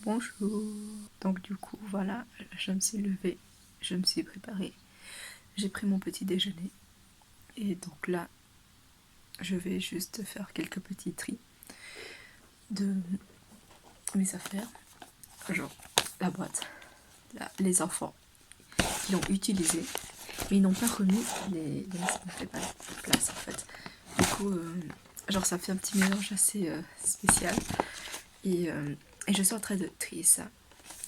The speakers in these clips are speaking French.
Bonjour. Donc du coup, voilà, je me suis levée, je me suis préparée, j'ai pris mon petit déjeuner. Et donc là, je vais juste faire quelques petits tris de mes affaires. Genre la boîte, là, les enfants qui l'ont utilisé, mais ils n'ont pas remis les ça ne fait pas de place en fait. Du coup, genre ça fait un petit mélange assez spécial. Et je suis en train de trier ça.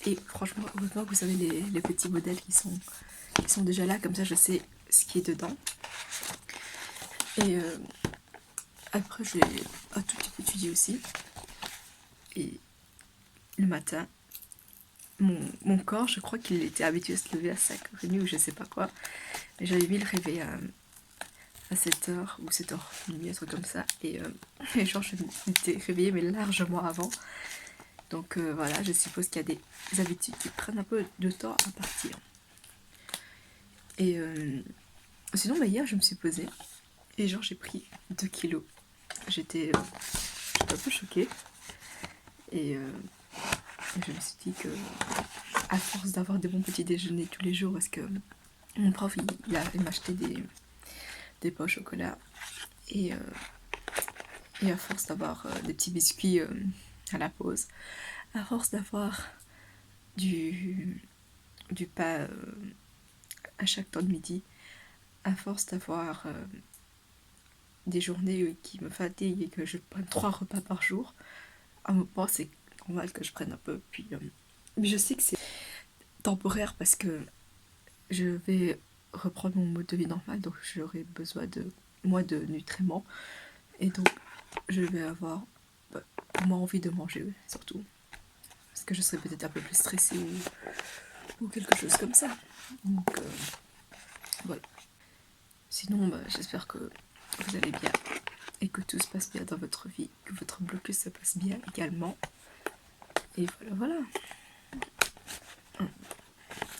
Et franchement, heureusement que vous avez les petits modèles qui sont déjà là, comme ça je sais ce qui est dedans. Et après j'ai un tout petit peu étudié aussi. Et le matin, mon corps, je crois qu'il était habitué à se lever à 5h30 ou je sais pas quoi. Mais j'avais mis le réveil à 7h ou 7h30, un truc comme ça. Et genre je m'étais réveillée mais largement avant. Donc voilà, je suppose qu'il y a des habitudes qui prennent un peu de temps à partir. Et sinon, bah, hier, je me suis posée et genre j'ai pris 2 kilos. J'étais un peu choquée. Et je me suis dit que, à force d'avoir des bons petits déjeuners tous les jours, parce que mon prof, il m'a acheté des pains au chocolat. Et à force d'avoir des petits biscuits à la pause, à force d'avoir du pain à chaque temps de midi, à force d'avoir des journées qui me fatiguent et que je prenne 3 repas par jour, à un moment c'est normal que je prenne un peu. Puis, mais je sais que c'est temporaire parce que je vais reprendre mon mode de vie normal, donc j'aurai besoin de nutriments et donc je vais avoir moins envie de manger surtout parce que je serai peut-être un peu plus stressée ou quelque chose comme ça. Donc voilà. Sinon, j'espère que vous allez bien et que tout se passe bien dans votre vie, que votre blocus se passe bien également. Et voilà.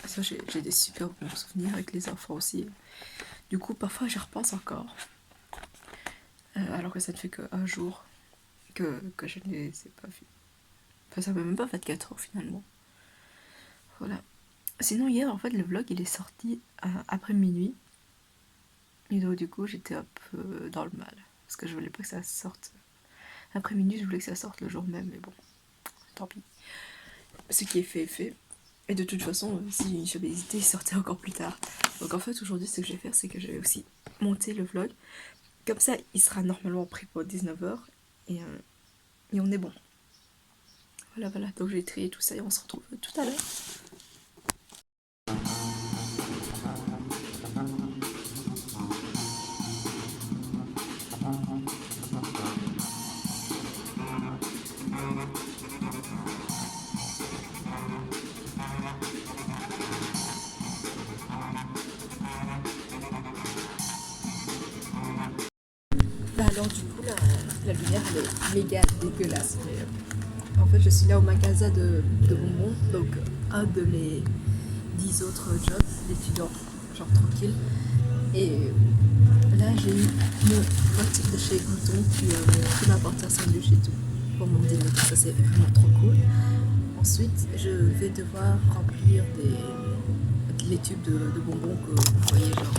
Ça, j'ai des super bons souvenirs avec les enfants aussi. Du coup, parfois, j'y repense encore. Alors que ça ne fait qu'un jour que je ne les ai pas vus. Enfin, ça fait même pas 24 heures finalement. Voilà. Sinon, hier, en fait, le vlog, il est sorti après minuit. Et donc, du coup, j'étais un peu dans le mal. Parce que je voulais pas que ça sorte après minuit, je voulais que ça sorte le jour même, mais bon, tant pis. Ce qui est fait est fait. Et de toute façon, si j'avais hésité, il sortait encore plus tard. Donc en fait, aujourd'hui, ce que je vais faire, c'est que je vais aussi monter le vlog. Comme ça, il sera normalement prêt pour 19h. Et on est bon. Voilà. Donc je vais trier tout ça et on se retrouve tout à l'heure. Alors du coup, la lumière, elle est méga dégueulasse. Mais, en fait, je suis là au magasin de bonbons, donc un de mes 10 autres jobs d'étudiant, genre tranquille. Et là, j'ai eu mon pote de chez Gouton qui m'a apporté un sandwich et tout pour mon dîner. Ça, c'est vraiment trop cool. Ensuite, je vais devoir remplir les tubes de bonbons que vous voyez, genre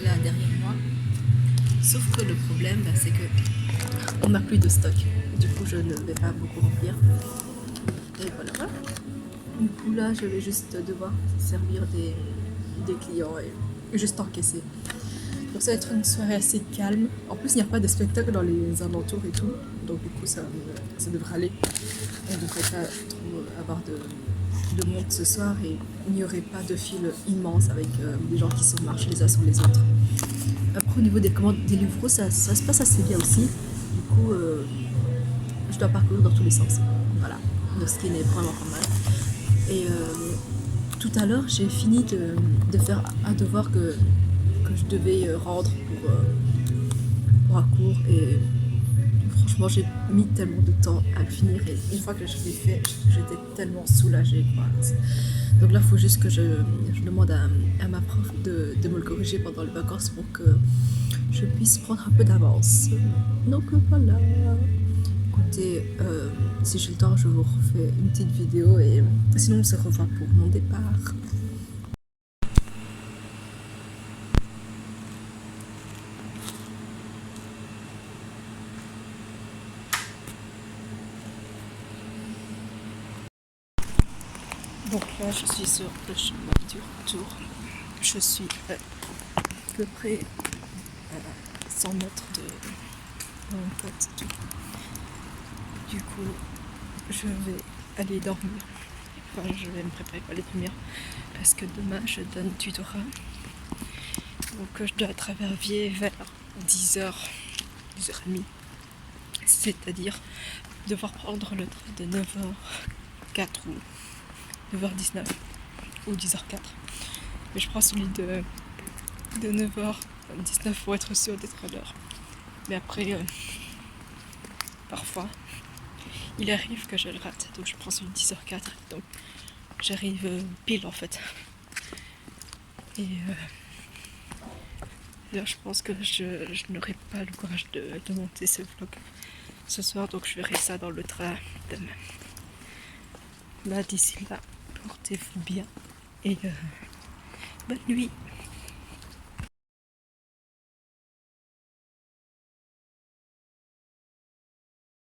là derrière moi. Sauf que le problème, c'est que on n'a plus de stock. Du coup, je ne vais pas beaucoup remplir. Et voilà. Du coup, là, je vais juste devoir servir des clients et juste encaisser. Donc ça va être une soirée assez calme. En plus, il n'y a pas de spectacle dans les alentours et tout. Donc du coup, ça devrait aller. On ne devrait pas trop avoir de monde ce soir et il n'y aurait pas de file immense avec des gens qui se marchent les uns sur les autres. Après, au niveau des commandes des livres, ça se passe assez bien aussi. Du coup, je dois parcourir dans tous les sens. Voilà. Donc, ce qui est vraiment pas mal. Et tout à l'heure, j'ai fini de faire un devoir que je devais rendre pour un cours. Et franchement, franchement j'ai mis tellement de temps à le finir et une fois que je l'ai fait, j'étais tellement soulagée quoi. Donc là il faut juste que je demande à ma prof de me le corriger pendant les vacances pour que je puisse prendre un peu d'avance. Donc voilà. Écoutez, si j'ai le temps, je vous refais une petite vidéo et sinon on se revoit pour mon départ. Donc là, je suis sur le chemin du retour. Je suis à peu près à 100 mètres de mon pote. Du coup, je vais aller dormir. Enfin, je vais me préparer pour aller dormir parce que demain, je donne tutorat. Donc, je dois être à Verviers vers 10h, 10h30. C'est-à-dire devoir prendre le train de 9h04 ou 9h19 ou 10h04. Mais je prends celui de 9h19 pour être sûr d'être à l'heure. Mais après, parfois, il arrive que je le rate. Donc je prends celui de 10h04. Donc j'arrive pile en fait. Et là, je pense que je n'aurai pas le courage de monter ce vlog ce soir. Donc je verrai ça dans le train demain. Là, d'ici là, portez-vous bien. Et bonne nuit.